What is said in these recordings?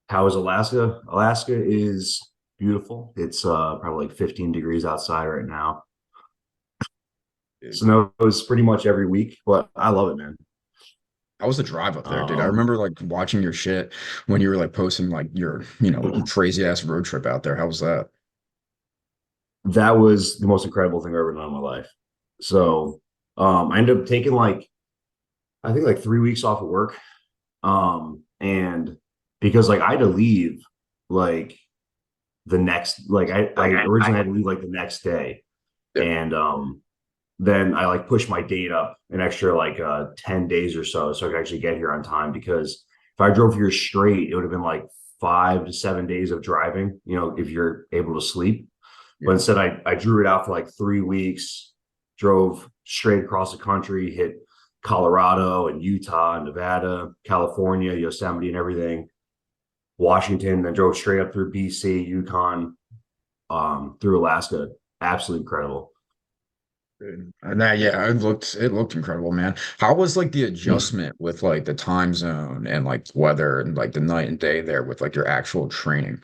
How is Alaska? Alaska is beautiful. It's probably like 15 degrees outside right now. Dude, Snows pretty much every week, but I love it, man. how was the drive up there, dude? I Um, remember like watching your shit when you were like posting like your, crazy ass road trip out there. How was that? that was the most incredible thing I've ever done in my life. So I ended up taking like I think like 3 weeks off of work. And because like I had to leave like the next like I Like originally had to leave like the next day. yeah. And then I like pushed my date up an extra like 10 days or so I could actually get here on time because if I drove here straight, it would have been like 5 to 7 days of driving, if you're able to sleep. But Yeah. instead I drew it out for like 3 weeks, drove straight across the country, hit Colorado and Utah and Nevada, California, Yosemite and everything, Washington, then drove straight up through BC, Yukon, through Alaska. Absolutely incredible. Dude. And that, yeah, it looked incredible, man. How was like the adjustment with like the time zone and like weather and like the night and day there with like your actual training?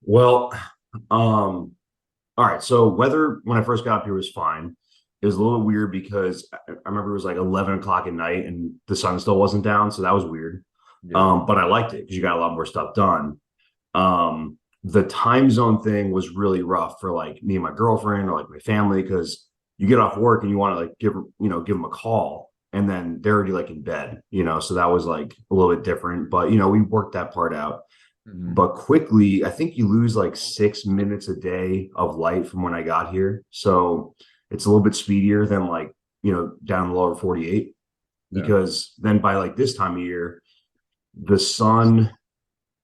Well, all right. So weather when I first got up here was fine. It was a little weird because I remember it was like 11 o'clock at night and the sun still wasn't down, so that was weird. Yeah. But I liked it because you got a lot more stuff done. The time zone thing was really rough for like me and my girlfriend or like my family because you get off work and you want to like give them a call and then they're already like in bed, so that was like a little bit different. But we worked that part out. Mhm. But quickly, I think you lose like 6 minutes a day of light from when I got here. So it's a little bit speedier than like, down in the lower 48, Yeah. because then by like this time of year, the sun,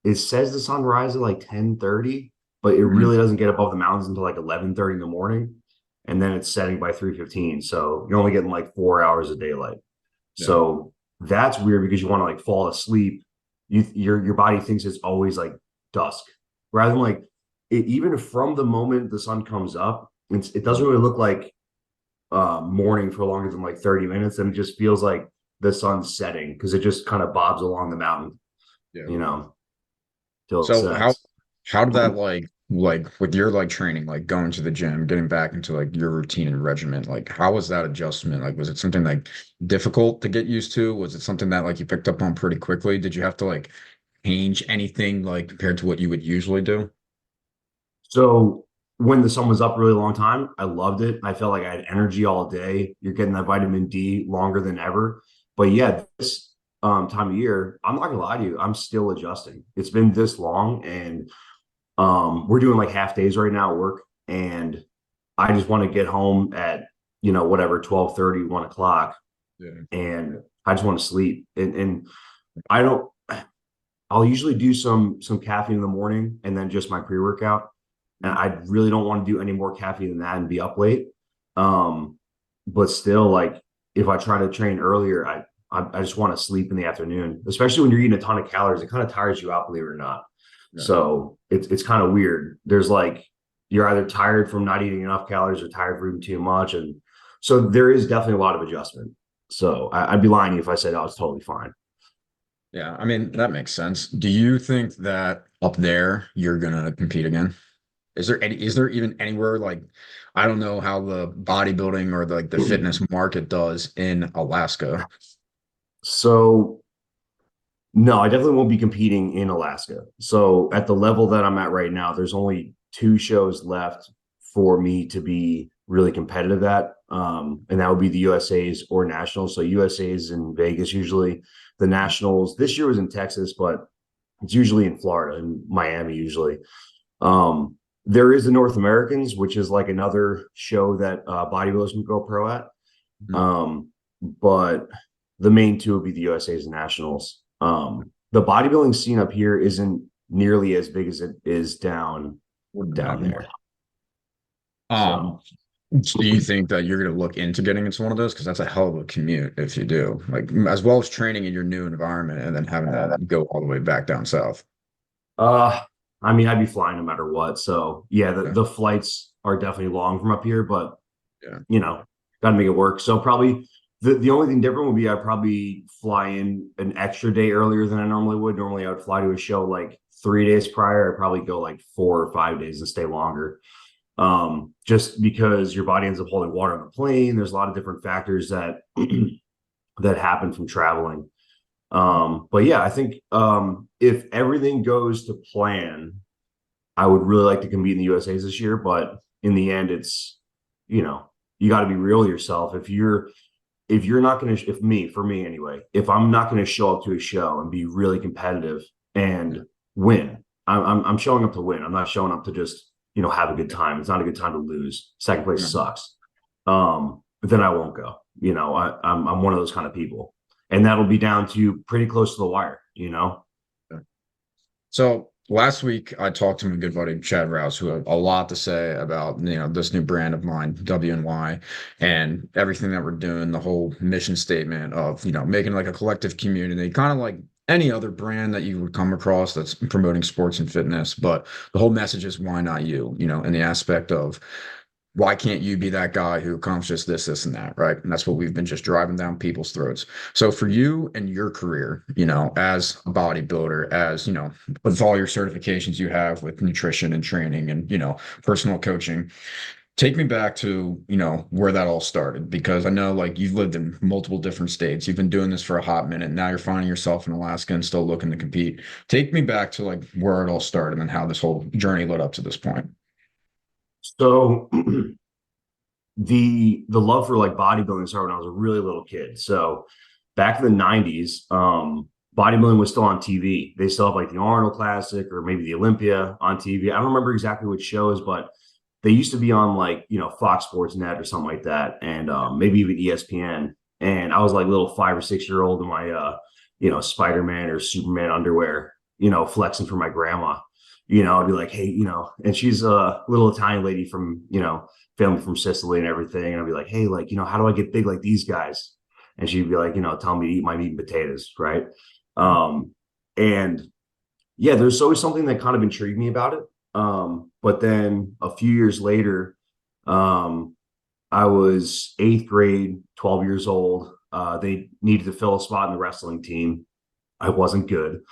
it says the sun rises at like 10:30, but it Mhm. really doesn't get above the mountains until like 11:30 in the morning. And then it's setting by 3:15. So you're only getting like 4 hours of daylight. Yeah. So that's weird because you want to like fall asleep. Your body thinks it's always like dusk, rather than like even from the moment the sun comes up, it doesn't Mhm. really look like morning for longer than like 30 minutes, and it just feels like the sun's setting because it just kind of bobs along the mountain, Yeah. you know, till it So how sets. how did that like with your like training, like going to the gym, getting back into like your routine and regimen, like how was that adjustment? Like was it something like difficult to get used to? Was it something that like you picked up on pretty quickly? Did you have to like change anything like compared to what you would usually do? So when the sun was up a really long time, I loved it. I felt like I had energy all day. You're getting that vitamin D longer than ever. But yeah, this time of year, I'm not gonna lie to you, I'm still adjusting. It's been this long, and we're doing like half days right now at work, and I just want to get home at whatever 12:30, 1 o'clock, Yeah. and I just want to sleep. And I don't. I'll usually do some caffeine in the morning and then just my pre-workout. And Mhm. I really don't want to do any more caffeine than that and be up late. Um, but still, like if I try to train earlier, I just want to sleep in the afternoon, especially when you're eating a ton of calories. It kind of tires you out, believe it or not. Yeah. So it's kind of weird. There's like you're either tired from not eating enough calories or tired from eating too much, and so there is definitely a lot of adjustment. So I'd be lying to you if I said, "Oh, it's totally fine." Yeah, I mean that makes sense. Do you think that up there you're gonna compete again? Is there even anywhere like I don't know how the bodybuilding or the, like the fitness market does in Alaska? So no, I definitely won't be competing in Alaska. So at the level that I'm at right now, there's only two shows left for me to be really competitive at. And that would be the USA's or nationals. So USA's in Vegas usually. The nationals this year was in Texas, but it's usually in Florida and Miami usually. Um, there is the North Americans, which is like another show that bodybuilders can go pro at. Mhm. But the main two would be the USA's and nationals. The bodybuilding scene up here isn't nearly as big as it is down there. Um, So do you think that you're going to look into getting into one of those? Because that's a hell of a commute if you do, like as well as training in your new environment and then having to go all the way back down south. uh I mean I'd be flying no matter what. So yeah, the, Yeah, the flights are definitely long from up here, but yeah, gotta make it work. So probably The only thing different would be I'd probably fly in an extra day earlier than I normally would. Normally I would fly to a show like 3 days prior. I'd probably go like 4 or 5 days and stay longer. Just because your body ends up holding water on the plane. There's a lot of different factors that that happen from traveling. But yeah, I think if everything goes to plan, I would really like to compete in the USA's this year. But in the end, it's, you got to be real with yourself. If you're not going to, for me anyway, if I'm not going to show up to a show and be really competitive and win, I'm showing up to win. I'm not showing up to just, have a good time. It's not a good time to lose. Second place sucks. Then I won't go. I'm one of those kind of people, and that'll be down to pretty close to the wire. So last week I talked to my good buddy Chad Rouse, who had a lot to say about this new brand of mine, WNY, and everything that we're doing, the whole mission statement of making like a collective community, kind of like any other brand that you would come across that's promoting sports and fitness. But the whole message is why not you, in the aspect of why can't you be that guy who accomplishes this, and that, right? And that's what we've been just driving down people's throats. So for you and your career, as a bodybuilder, as, with all your certifications you have with nutrition and training and, personal coaching, take me back to, where that all started, because I know like you've lived in multiple different states. You've been doing this for a hot minute. Now you're finding yourself in Alaska and still looking to compete. Take me back to like where it all started and how this whole journey led up to this point. So the love for like bodybuilding started when I was a really little kid. So back in the 90s, bodybuilding was still on TV. They still have like the Arnold Classic or maybe the Olympia on TV. I don't remember exactly which shows, but they used to be on like, Fox Sports Net or something like that. And maybe even ESPN. And I was like little 5 or 6 year old in my, Spider-Man or Superman underwear, flexing for my grandma. I'd be like, hey, and she's a little Italian lady from, family from Sicily and everything. And I'd be like, hey, like, how do I get big like these guys? And she'd be like, tell me to eat my meat and potatoes. Right. And yeah, there's always something that kind of intrigued me about it. But then a few years later, I was 8th grade, 12 years old. They needed to fill a spot in the wrestling team. I wasn't good.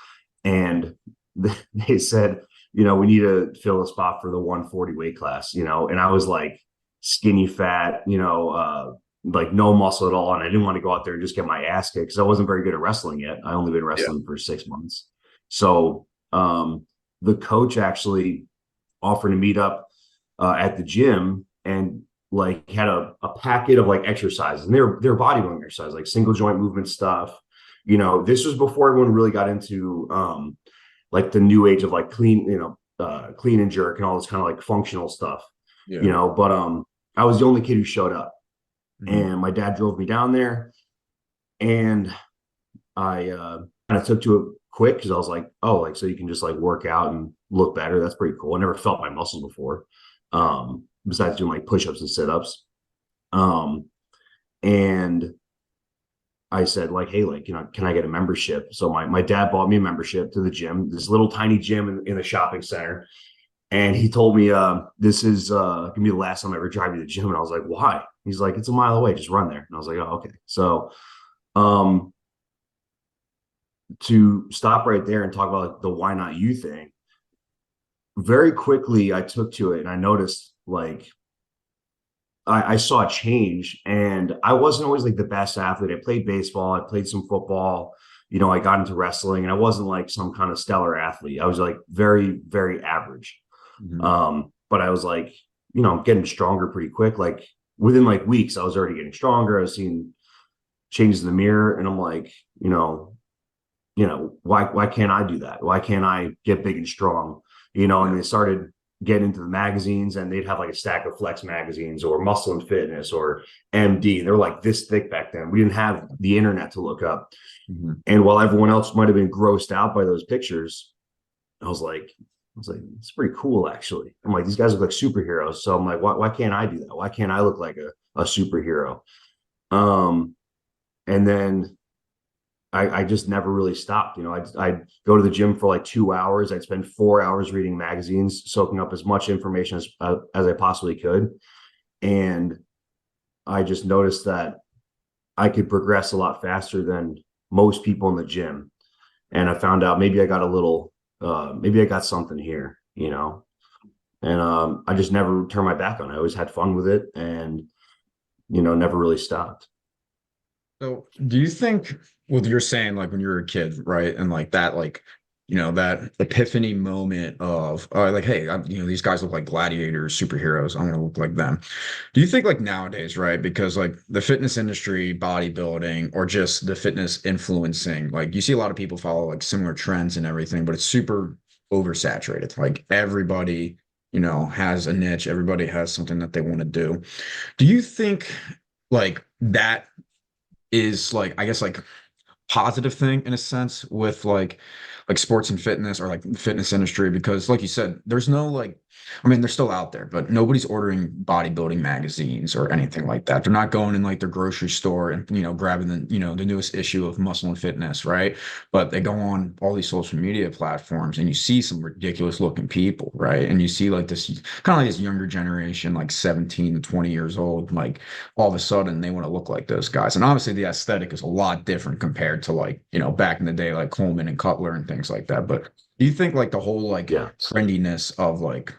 And they said, we need to fill a spot for the 140 weight class, and I was like skinny fat, like no muscle at all. And I didn't want to go out there and just get my ass kicked because I wasn't very good at wrestling yet. I only been wrestling for 6 months. So the coach actually offered to meet up at the gym and like had a packet of like exercises, and they're bodybuilding exercises, like single joint movement stuff. This was before everyone really got into like the new age of like clean and jerk and all this kind of like functional stuff, but I was the only kid who showed up. And my dad drove me down there, and I kind of took to it quick because I was like, oh, like, so you can just like work out and look better. That's pretty cool. I never felt my muscles before, besides doing like push-ups and sit-ups. And I said like, hey, like, can I get a membership? So my dad bought me a membership to the gym, this little tiny gym in a shopping center. And he told me, this is gonna be the last time I ever drive you to the gym. And I was like, why? He's like, it's a mile away, just run there. And I was like, oh, okay. So to stop right there and talk about like the why not you thing, very quickly I took to it and I noticed like I saw a change, and I wasn't always like the best athlete. I played baseball, I played some football, I got into wrestling, and I wasn't like some kind of stellar athlete. I was like very, very average. But I was like, I'm getting stronger pretty quick. Like within like weeks, I was already getting stronger. I was seeing changes in the mirror, and I'm like, why can't I do that? Why can't I get big and strong? And they started getting into the magazines, and they'd have like a stack of Flex magazines or Muscle and Fitness or MD. They were like this thick back then. We didn't have the internet to look up. And while everyone else might have been grossed out by those pictures, I was like, it's pretty cool, actually. I'm like, these guys look like superheroes. So I'm like, why can't I do that? Why can't I look like a superhero? And then I just never really stopped. I'd go to the gym for like 2 hours. I'd spend 4 hours reading magazines, soaking up as much information as I possibly could. And I just noticed that I could progress a lot faster than most people in the gym. And I found out maybe I got a little, maybe I got something here, you know. And I just never turned my back on it. I always had fun with it, and never really stopped. So do you think what you're saying, like when you were a kid, right? And like that, like, that epiphany moment of like, hey, these guys look like gladiators, superheroes. I want to look like them. Do you think like nowadays, right? Because like the fitness industry, bodybuilding, or just the fitness influencing, like you see a lot of people follow like similar trends and everything, but it's super oversaturated. Like everybody, has a niche, everybody has something that they want to do. Do you think like that is like, I guess, like positive thing in a sense with like sports and fitness, or like the fitness industry? Because like you said, there's no like, I mean, they're still out there, but nobody's ordering bodybuilding magazines or anything like that. They're not going in like their grocery store and grabbing the newest issue of Muscle and Fitness, right? But they go on all these social media platforms and you see some ridiculous looking people, right? And you see like this kind of like this younger generation, like 17 to 20 years old, like all of a sudden they want to look like those guys. And obviously the aesthetic is a lot different compared to like, back in the day, like Coleman and Cutler and things like that. But do you think like the whole like Yeah. trendiness of like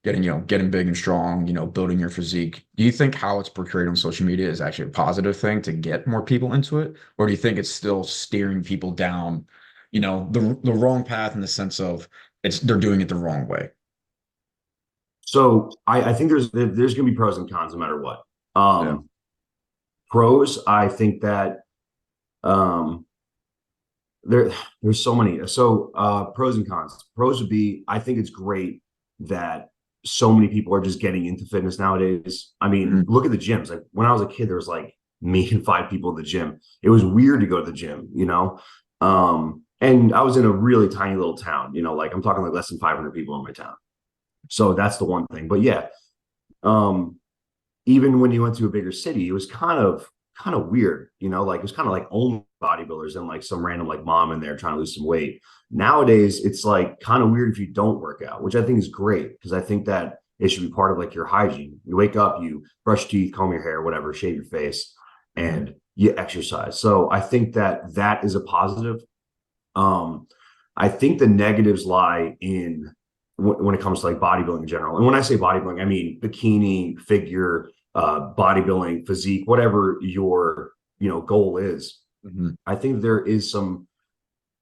getting big and strong, building your physique, do you think how it's portrayed on social media is actually a positive thing to get more people into it? Or do you think it's still steering people down, the wrong path in the sense of they're doing it the wrong way? So I think there's going to be pros and cons no matter what. Yeah. Pros, I think that um, there there's so many. So pros and cons. Pros would be, I think it's great that so many people are just getting into fitness nowadays. I mean, Mhm. look at the gyms. Like when I was a kid, there was like me and five people in the gym. It was weird to go to the gym, and I was in a really tiny little town, like I'm talking like less than 500 people in my town. So that's the one thing. But yeah, um, even when you went to a bigger city, it was kind of weird, like it was kind of like only bodybuilders and like some random like mom in there trying to lose some weight. Nowadays, it's like kind of weird if you don't work out, which I think is great because I think that it should be part of like your hygiene. You wake up, you brush teeth, comb your hair, whatever, shave your face, Mhm. and you exercise. So I think that that is a positive. Um, I think the negatives lie in when it comes to like bodybuilding in general. And when I say bodybuilding, I mean bikini, figure, bodybuilding, physique, whatever your goal is. Mhm. I think there is some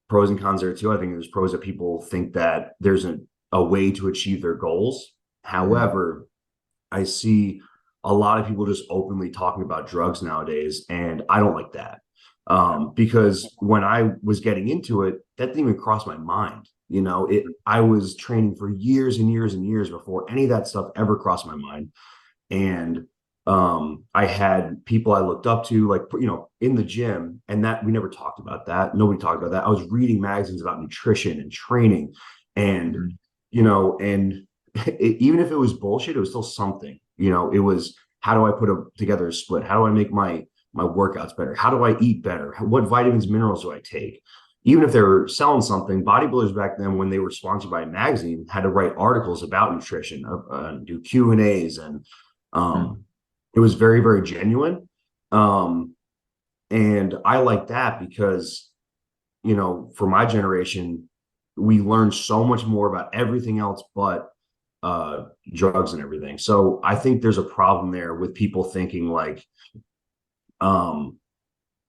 pros and cons there too. I think there's pros that people think that there's a way to achieve their goals. Mhm. However, I see a lot of people just openly talking about drugs nowadays, and I don't like that. Because when I was getting into it, that didn't even cross my mind. I was training for years and years and years before any of that stuff ever crossed my mind. And I had people I looked up to, like, in the gym, and that we never talked about that. Nobody talked about that. I was reading magazines about nutrition and training, and Mhm. and even if it was bullshit, it was still something. It was, how do I put together a split? How do I make my workouts better? How do I eat better? What vitamins, minerals do I take? Even if they were selling something, bodybuilders back then, when they were sponsored by a magazine, had to write articles about nutrition, do Q&As, and Mhm. um, it was very, very genuine. Um, and I like that because, for my generation, we learned so much more about everything else but drugs and everything. So I think there's a problem there with people thinking like, um,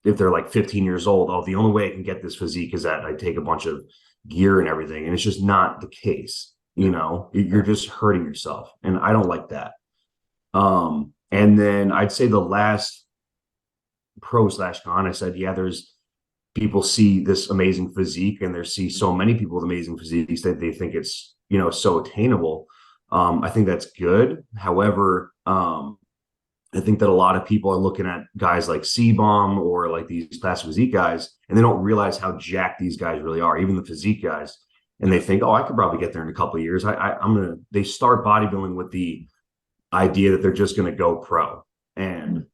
if they're like 15 years old, oh, the only way I can get this physique is that I take a bunch of gear and everything. And it's just not the case. Yeah. You're just hurting yourself. And I don't like that. And then I'd say the last pro slash con, I said, yeah, there's people see this amazing physique and they see so many people with amazing physiques that they think it's, so attainable. I think that's good. However, I think that a lot of people are looking at guys like C-Bomb or like these class physique guys, and they don't realize how jacked these guys really are, even the physique guys. And they Yeah. think, oh, I could probably get there in a couple of years. They start bodybuilding with the idea that they're just going to go pro. And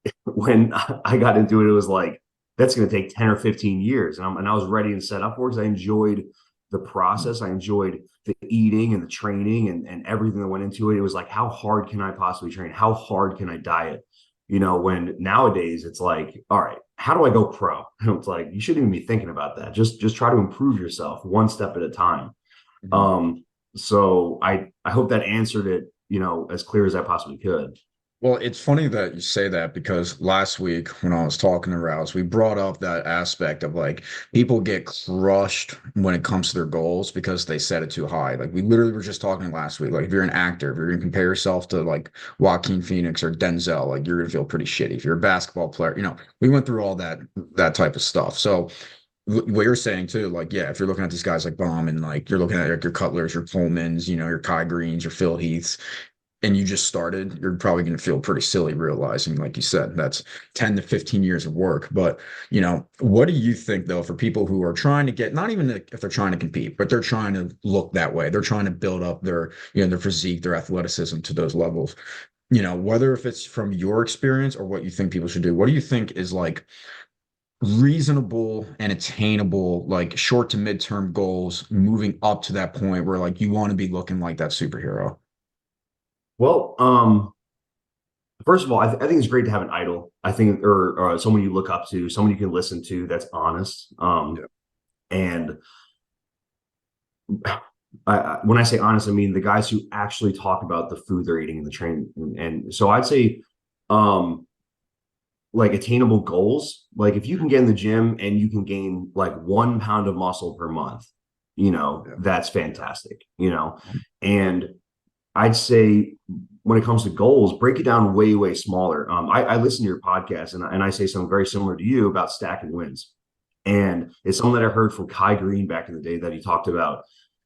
Mhm. when I got into it, it was like, that's going to take 10 or 15 years. And I was ready and set up for it because I enjoyed the process. I enjoyed the eating and the training and everything that went into it. It was like, how hard can I possibly train? How hard can I diet? when nowadays it's like, all right, how do I go pro? It's like, you shouldn't even be thinking about that. Just try to improve yourself one step at a time. Mhm. So I hope that answered it, as clear as I possibly could. Well, it's funny that you say that because last week when I was talking to Rouse, we brought up that aspect of like people get crushed when it comes to their goals because they set it too high. Like we literally were just talking last week. Like if you're an actor, if you're gonna compare yourself to like Joaquin Phoenix or Denzel, like you're gonna feel pretty shitty. If you're a basketball player, we went through all that type of stuff. So what you're saying too, like, yeah, if you're looking at these guys like Baum and like you're looking at like your Cutlers, your Colemans, your Kai Greens, your Phil Heaths, and you just started, you're probably going to feel pretty silly realizing, like you said, that's 10 to 15 years of work. But, what do you think though, for people who are trying to get, not even if they're trying to compete, but they're trying to look that way, they're trying to build up their physique, their athleticism to those levels, whether if it's from your experience or what you think people should do, what do you think is like reasonable and attainable, like short to midterm goals moving up to that point where like you want to be looking like that superhero? Well, first of all, I think it's great to have an idol. I think, or someone you look up to, someone you can listen to that's honest. And when I say honest, I mean the guys who actually talk about the food they're eating in the train. And so I'd say, um, like attainable goals. Like if you can get in the gym and you can gain like 1 pound of muscle per month, Yeah. that's fantastic. And I'd say when it comes to goals, break it down way, way smaller. I listen to your podcast and I say something very similar to you about stacking wins. And it's something that I heard from Kai Green back in the day that he talked about.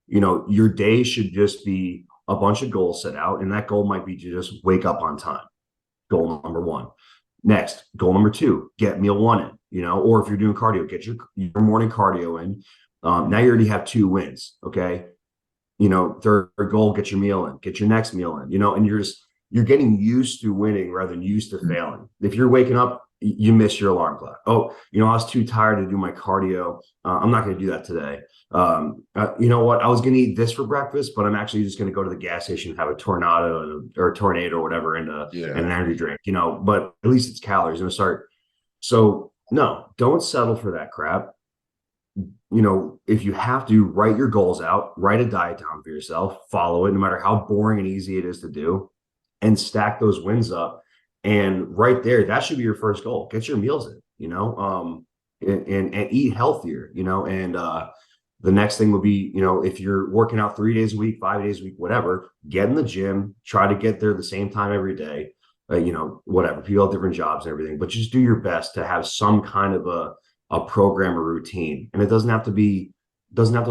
Your day should just be a bunch of goals set out, and that goal might be to just wake up on time. Goal number one. Next, goal number two, get meal one in, or if you're doing cardio, get your morning cardio in. Now you already have 2 wins. Okay. Third goal, get your meal in, get your next meal in, and you're getting used to winning rather than used to failing. If you're waking up, you miss your alarm clock. Oh, I was too tired to do my cardio. I'm not going to do that today. You know what? I was going to eat this for breakfast, but I'm actually just going to go to the gas station and have a tornado or a tornado or whatever and Yeah. an energy drink, but at least it's calories. And start. So no, don't settle for that crap. If you have to, write your goals out, write a diet down for yourself, follow it, no matter how boring and easy it is to do, and stack those wins up. And right there, that should be your first goal. Get your meals in, and eat healthier, and the next thing would be, if you're working out 3 days a week, 5 days a week, whatever, get in the gym, try to get there the same time every day, whatever. People have different jobs and everything, but just do your best to have some kind of a program or routine. And it doesn't have to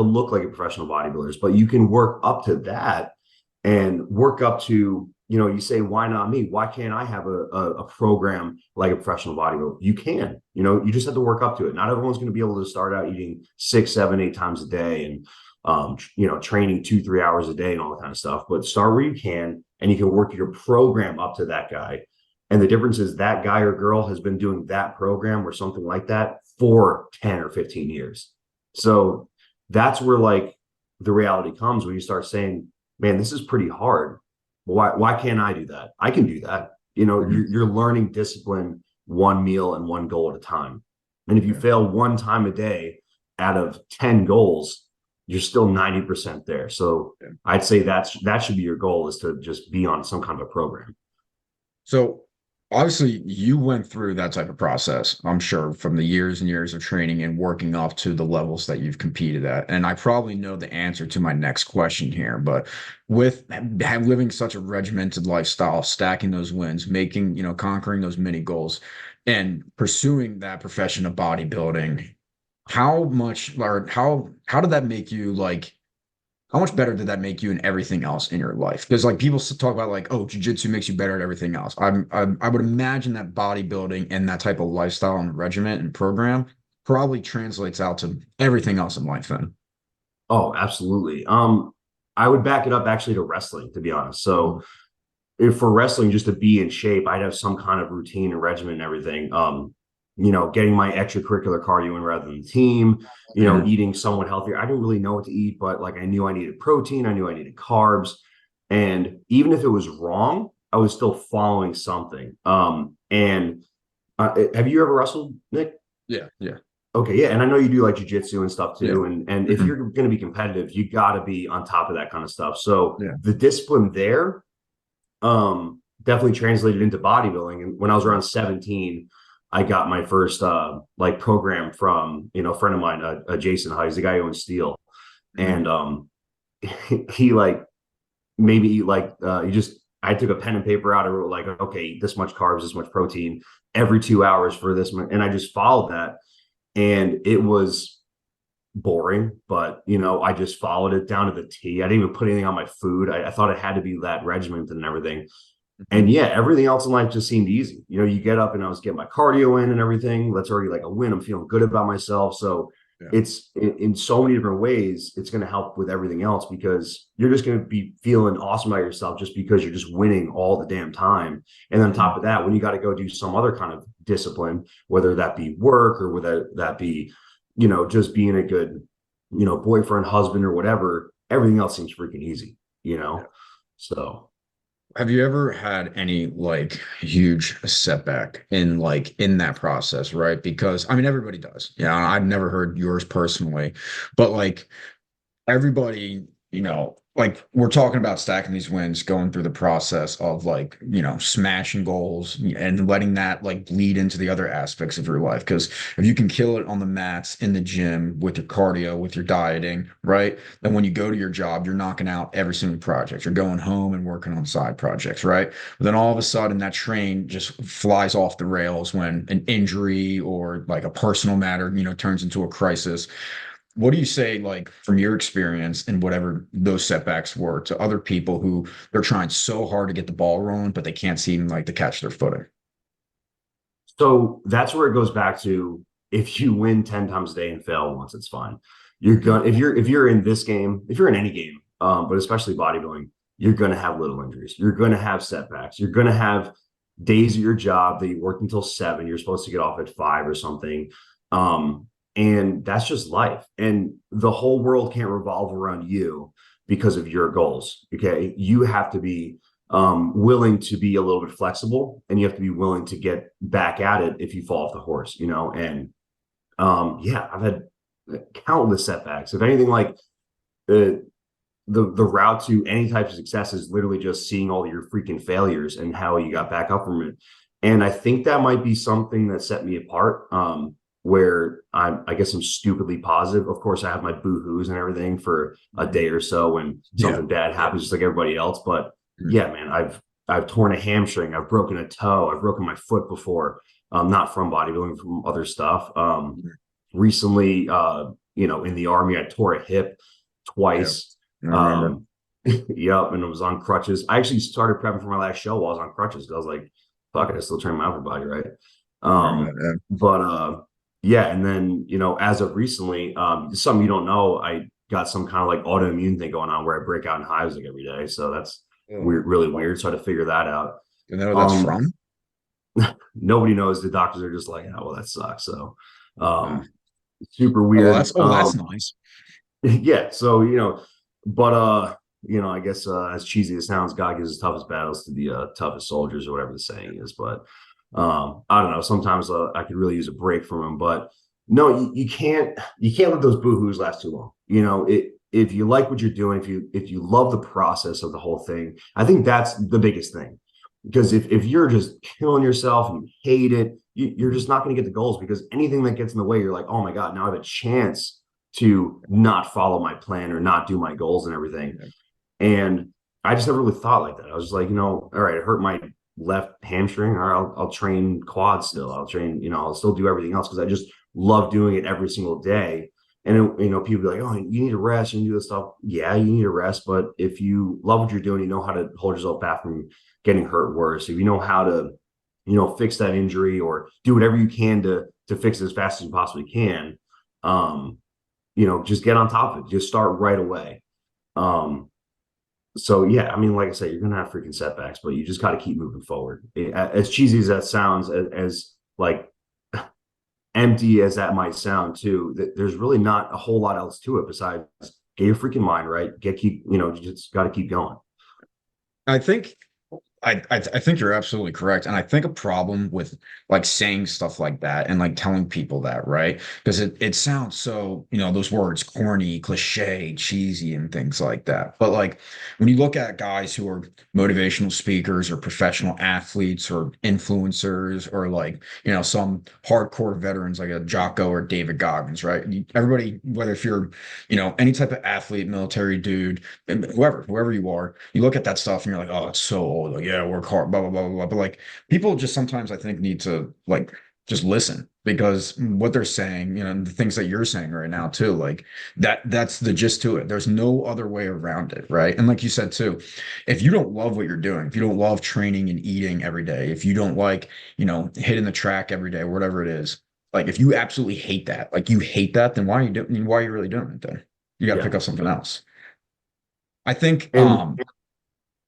look like a professional bodybuilder's, but you can work up to that and work up to, you say, why not me? Why can't I have a program like a professional bodybuilder? You can, you just have to work up to it. Not everyone's going to be able to start out eating 6, 7, 8 times a day and, training 2, 3 hours a day and all that kind of stuff, but start where you can, and you can work your program up to that guy. And the difference is that guy or girl has been doing that program or something like that for 10 or 15 years. So that's where like the reality comes when you start saying, man, this is pretty hard. Why can't I do that? I can do that. You're learning discipline, one meal and one goal at a time. And if you fail one time a day out of 10 goals, you're still 90% there. So I'd say that should be your goal, is to just be on some kind of a program. So obviously you went through that type of process, I'm sure, from the years and years of training and working up to the levels that you've competed at. And I probably know the answer to my next question here, but with living such a regimented lifestyle, stacking those wins, making, conquering those mini goals and pursuing that profession of bodybuilding, how much or how did that make you like how much better did that make you in everything else in your life? Because like people talk about like, oh, jujitsu makes you better at everything else. I would imagine that bodybuilding and that type of lifestyle and regiment and program probably translates out to everything else in life then. Oh, absolutely. I would back it up actually to wrestling, to be honest. So if for wrestling, just to be in shape, I'd have some kind of routine and regimen and everything. Getting my extracurricular cardio in rather than the team, Mhm. eating somewhat healthier. I didn't really know what to eat, but like I knew I needed protein, I knew I needed carbs. And even if it was wrong, I was still following something. And have you ever wrestled, Nick? Yeah, yeah, Okay, yeah, and I know you do like jujitsu and stuff yeah. too. And if Hmm. you're going to be competitive, you got to be on top of that kind of stuff. So Yeah. the discipline there, definitely translated into bodybuilding. And when I was around 17, I got my first like program from a friend of mine, Jason High, he's the guy who owns Steel, Hmm. and he like maybe like you just I took a pen and paper out. I wrote like, okay, eat this much carbs, this much protein every 2 hours for this, and I just followed that, and it was boring, but I just followed it down to the T. I didn't even put anything on my food. I thought it had to be that regimented and everything. Hmm. And yeah, everything else in life just seemed easy. You get up and I was getting my cardio in and everything. That's already like a win. I'm feeling good about myself. So Yeah. it's in so many different ways, it's going to help with everything else because you're just going to be feeling awesome about yourself just because you're just winning all the damn time. And then on Hmm. top of that, when you got to go do some other kind of discipline, whether that be work or whether that be, just being a good, boyfriend, husband, or whatever, everything else seems freaking easy. Yeah. So. Have you ever had any like huge setback in that process, right? Because I mean everybody does. Yeah, I've never heard yours personally, but like everybody, like we're talking about stacking these wins, going through the process of like, smashing goals and letting that like bleed into the other aspects of your life. Because if you can kill it on the mats in the gym with your cardio, with your dieting, right? Then when you go to your job, you're knocking out every single project. You're going home and working on side projects, right? But then all of a sudden that train just flies off the rails when an injury or like a personal matter, turns into a crisis. What do you say, like from your experience and whatever those setbacks were to other people who they're trying so hard to get the ball rolling, but they can't seem like to catch their footing? So that's where it goes back to if you win 10 times a day and fail once, it's fine. You're Mhm. gonna if you're in this game, if you're in any game, but especially bodybuilding, you're gonna have little injuries. You're gonna have setbacks. You're gonna have days at your job that you work until 7. You're supposed to get off at 5 or something. Um, and that's just life. And the whole world can't revolve around you because of your goals. Okay. You have to be willing to be a little bit flexible, and you have to be willing to get back at it if you fall off the horse. And yeah, I've had countless setbacks. If anything, like the the route to any type of success is literally just seeing all your freaking failures and how you got back up from it. And I think that might be something that set me apart. Where I guess I'm stupidly positive. Of course, I have my boo-hoos and everything for a day or so when Yeah. something bad happens, just like everybody else. But Mhm. yeah, man, I've torn a hamstring, I've broken a toe, I've broken my foot before. Not from bodybuilding, from other stuff. Recently, in the army, I tore a hip Yeah. twice. I remember. um, yep, and it was on crutches. I actually started prepping for my last show while I was on crutches. I was like, fuck it, I still train my upper body, right? I remember Um, that. but yeah, and then as of recently, something you don't know, I got some kind of like autoimmune thing going on where I break out in hives like every day. So that's Yeah. Oh, weird, really weird. So I had to figure that out. you know where that's Um, from? Nobody knows. The doctors are just like, oh, well, that sucks. So Uh, super oh, well, weird. that's nice. Yeah, so but I guess as cheesy as it sounds, God gives his toughest battles to the toughest soldiers, or whatever the saying is. But I don't know. Sometimes I could really use a break from him, but no, you can't let those boohoo's last too long. If you like what you're doing, if you love the process of the whole thing, I think that's the biggest thing. Because if you're just killing yourself and you hate it, you're Mhm. just not going to get the goals, because anything that gets in the way, you're like, oh my God, now I have a chance to not follow my plan or not do my goals and everything. Yeah. And I just never really thought like that. I was just like, all right, it hurt my left hamstring. All right, I'll train quad still. I'll train, I'll still do everything else because I just love doing it every single day. And people be like, oh, you need to rest, you need to do this stuff. Yeah, you need to rest. But if you love what you're doing, you know how to hold yourself back from getting hurt worse. If you know how to, fix that injury or do whatever you can to fix it as fast as you possibly can. Um, just get on top of it. Just start right away. Um, so yeah, I mean, like I said, you're gonna have freaking setbacks, but you just got to keep moving forward. As cheesy as that sounds, as like empty as that might sound too, there's really not a whole lot else to it besides get your freaking mind right. You just got to keep going. I think I think you're absolutely correct. And I think a problem with like saying stuff like that and like telling people that, right? Because it sounds so, those words corny, cliche, cheesy, and things like that. But like when you look at guys who are motivational speakers or professional athletes or influencers or like, some hardcore veterans like a Jocko or David Goggins, right? Everybody, whether if you're, any type of athlete, military dude, and whoever you are, you look at that stuff and you're like, oh, it's so old. Like, yeah, work hard, blah, blah, blah, blah, blah. But like people just sometimes I think need to like just listen because what they're saying, and the things that you're saying right now too, like that's the gist to it. There's no other way around it, right? And like you said too, if you don't love what you're doing, if you don't love training and eating every day, if you don't like, hitting the track every day, whatever it is, like if you absolutely hate that, like you hate that, then why are you really doing it then? You got to Yeah. pick up something else. I think And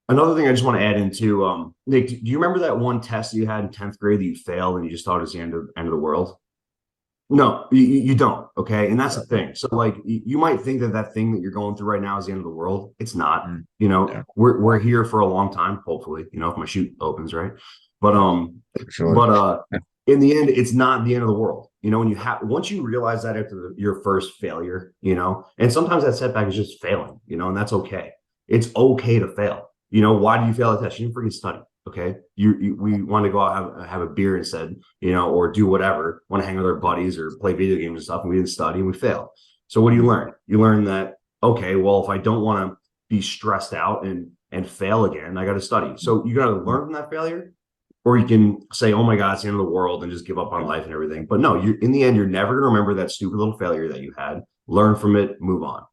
another thing I just want to add into, Nick, do you remember that one test you had in 10th grade that you failed and you just thought it was the end of the world? No, you don't. Okay. And that's the thing. So like you might think that that thing that you're going through right now is the end of the world. It's not, mm, yeah, we're here for a long time, hopefully, if my chute opens, right. But, for sure. but, in the end, it's not the end of the world. When you have, once you realize that after your first failure, and sometimes that setback is just failing, and that's okay. It's okay to fail. Why do you fail a test? You didn't freaking study. Okay. We want to go out, have a beer instead, or do whatever, want to hang with our buddies or play video games and stuff. And we didn't study and we failed. So what do you learn? You learn that, okay, well, if I don't want to be stressed out and fail again, I got to study. So you got to learn from that failure, or you can say, oh my God, it's the end of the world and just give up on life and everything. But no, in the end, you're never going to remember that stupid little failure that you had. Learn from it, move on.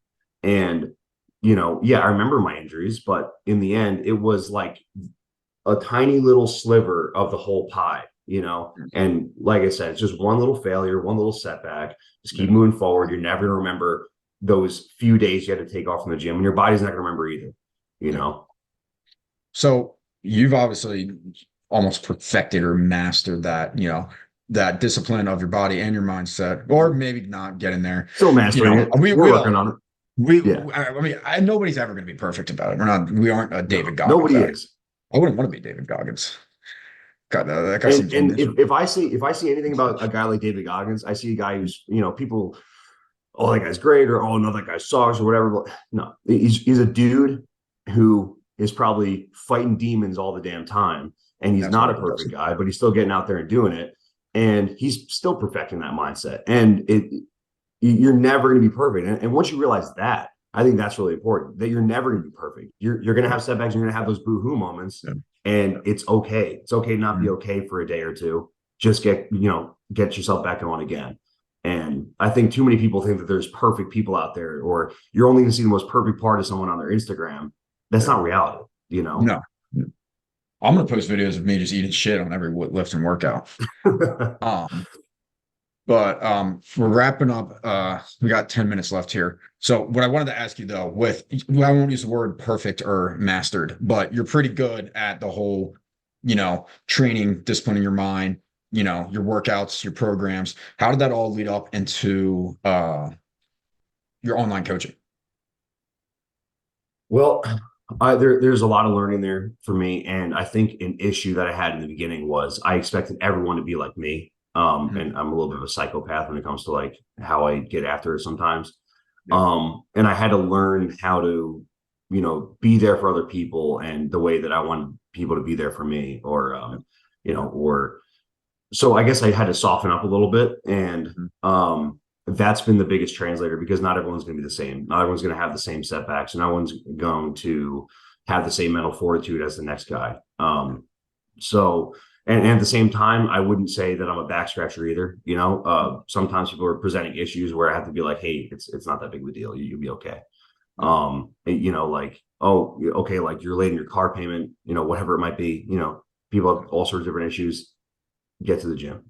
And, yeah, I remember my injuries, but in the end, it was like a tiny little sliver of the whole pie, and like I said, it's just one little failure, one little setback. Just keep moving forward. You're never going to remember those few days you had to take off from the gym, and your body's not going to remember either, you know. So you've obviously almost perfected or mastered that, that discipline of your body and your mindset, or maybe not getting there. Still mastering it. We're We working all on it. we Yeah. I mean, nobody's ever going to be perfect about it. We aren't a David No, Goggins. nobody is. I wouldn't want to be David Goggins. God, that guy seems And miserable. if I see anything about a guy like David Goggins, I see a guy who's, people, oh, that guy's great, or oh no, that guy sucks, or whatever. But no, he's a dude who is probably fighting demons all the damn time, and he's That's not what a he perfect does. guy, but he's still getting out there and doing it, and he's still perfecting that mindset. And you're never going to be perfect, and once you realize that, I think that's really important. That you're never going to be perfect. You're going to have setbacks. You're going to have those boo-hoo moments, Yeah. and it's okay. It's okay to not be Mm. okay for a day or two. Just get yourself back on again. And I think too many people think that there's perfect people out there, or you're only going to see the most perfect part of someone on their Instagram. That's Yeah. not reality. No, I'm gonna post videos of me just eating shit on every lift and workout. Um, But we're wrapping up. We got 10 minutes left here. So what I wanted to ask you though, I won't use the word perfect or mastered, but you're pretty good at the whole, training, disciplining your mind, your workouts, your programs. How did that all lead up into your online coaching? Well, there's a lot of learning there for me, and I think an issue that I had in the beginning was I expected everyone to be like me, Mhm. and I'm a little bit of a psychopath when it comes to like how I get after it sometimes, Yeah. and I had to learn how to, be there for other people and the way that I want people to be there for me, or Yeah. or so I guess I had to soften up a little bit, and Mhm. that's been the biggest translator, because not everyone's going to be the same. Not everyone's going to have the same setbacks. No one's going to have the same mental fortitude as the next guy. So, and at the same time, I wouldn't say that I'm a back scratcher either. Sometimes people are presenting issues where I have to be like, hey, it's not that big of a deal. You'll be okay. Yeah. Like, oh, okay, like you're late in your car payment, whatever it might be. People have all sorts of different issues. Get to the gym.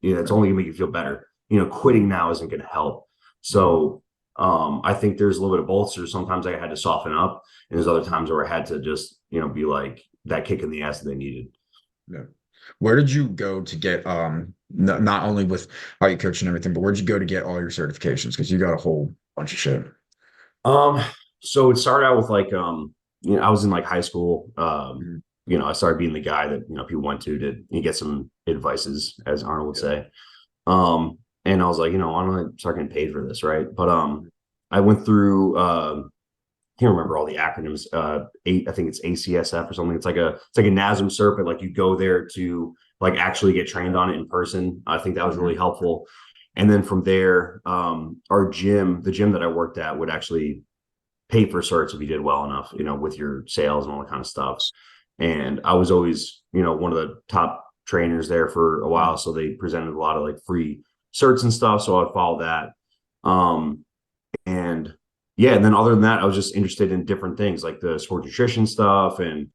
It's only gonna make you feel better. Quitting now isn't gonna help. So I think there's a little bit of both. So sometimes I had to soften up, and there's other times where I had to just, be like that kick in the ass that they needed. Yeah. Where did you go to get not only with how you coach and everything, but where'd you go to get all your certifications? Because you got a whole bunch of shit. Um, so it started out with like I was in like high school, Mhm. I started being the guy that, people went to you get some advices, as Arnold would say. And I was like, why don't I start getting paid for this? Right. But, I went through, can't remember all the acronyms. I think it's ACSF or something. It's like a NASM cert, but like you go there to like actually get trained on it in person. I think that was really helpful. And then from there, the gym that I worked at would actually pay for certs if you did well enough, with your sales and all that kind of stuff. And I was always, one of the top trainers there for a while. So they presented a lot of like free certs and stuff. So I'd follow that. And yeah, and then other than that, I was just interested in different things like the sport nutrition stuff. And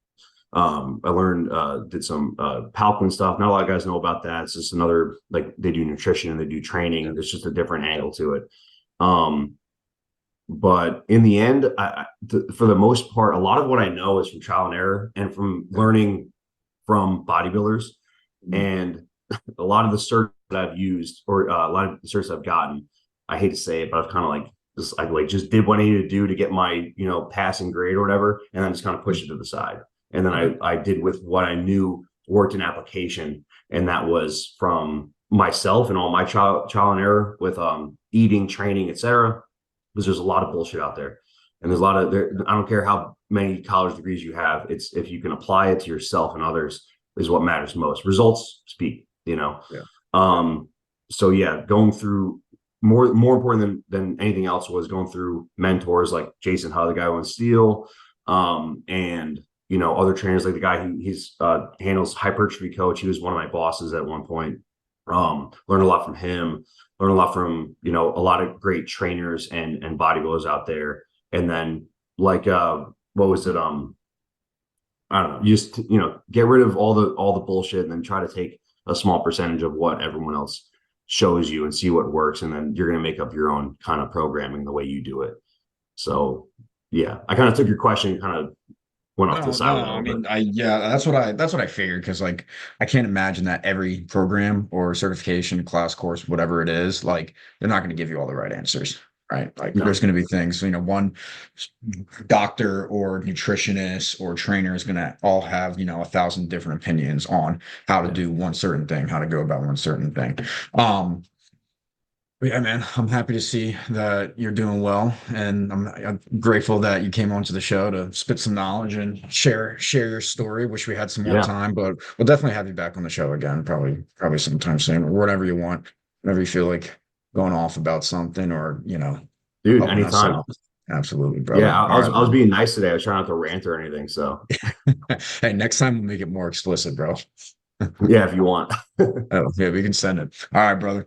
I learned, did some Palpin stuff. Not a lot of guys know about that. It's just another, like they do nutrition and they do training. There's just a different angle to it. But in the end, for the most part, a lot of what I know is from trial and error and from learning from bodybuilders. And a lot of the certs that I've used, or a lot of the certs I've gotten, I hate to say it, but I've kind of like just did what I needed to do to get my, passing grade or whatever, and then just kind of pushed it to the side. And then I did with what I knew worked in application, and that was from myself and all my trial and error with eating, training, etc. Because there's a lot of bullshit out there, and there's a lot of I don't care how many college degrees you have. It's if you can apply it to yourself and others is what matters most. Results speak, Yeah. So yeah, going through more important than anything else was going through mentors like Jason Hull, the guy who won Steel, and other trainers like the guy who handles hypertrophy coach. He was one of my bosses at one point. Learned a lot from him. Learned a lot from a lot of great trainers and bodybuilders out there. And then like what was it? I don't know. Just get rid of all the bullshit and then try to take a small percentage of what everyone else shows you and see what works, and then you're going to make up your own kind of programming the way you do it. So yeah, I kind of took your question and kind of went off to the side a little bit. That's what I figured, because like I can't imagine that every program or certification, class, course, whatever it is, like they're not going to give you all the right answers, right? Like No. there's going to be things, one doctor or nutritionist or trainer is going to all have 1,000 different opinions on how to do one certain thing, how to go about one certain thing. But yeah, man, I'm happy to see that you're doing well, and I'm grateful that you came onto the show to spit some knowledge and share your story. Wish we had some more Yeah, time, but we'll definitely have you back on the show again, probably sometime soon, or whatever you want, whenever you feel like going off about something, or dude, helping us anytime. out. Absolutely, brother. Yeah, I All was right, I was man. being nice today. I was trying not to rant or anything. So Hey, next time we'll make it more explicit, bro. yeah, if you want. Oh, yeah, we can send it. All right, brother.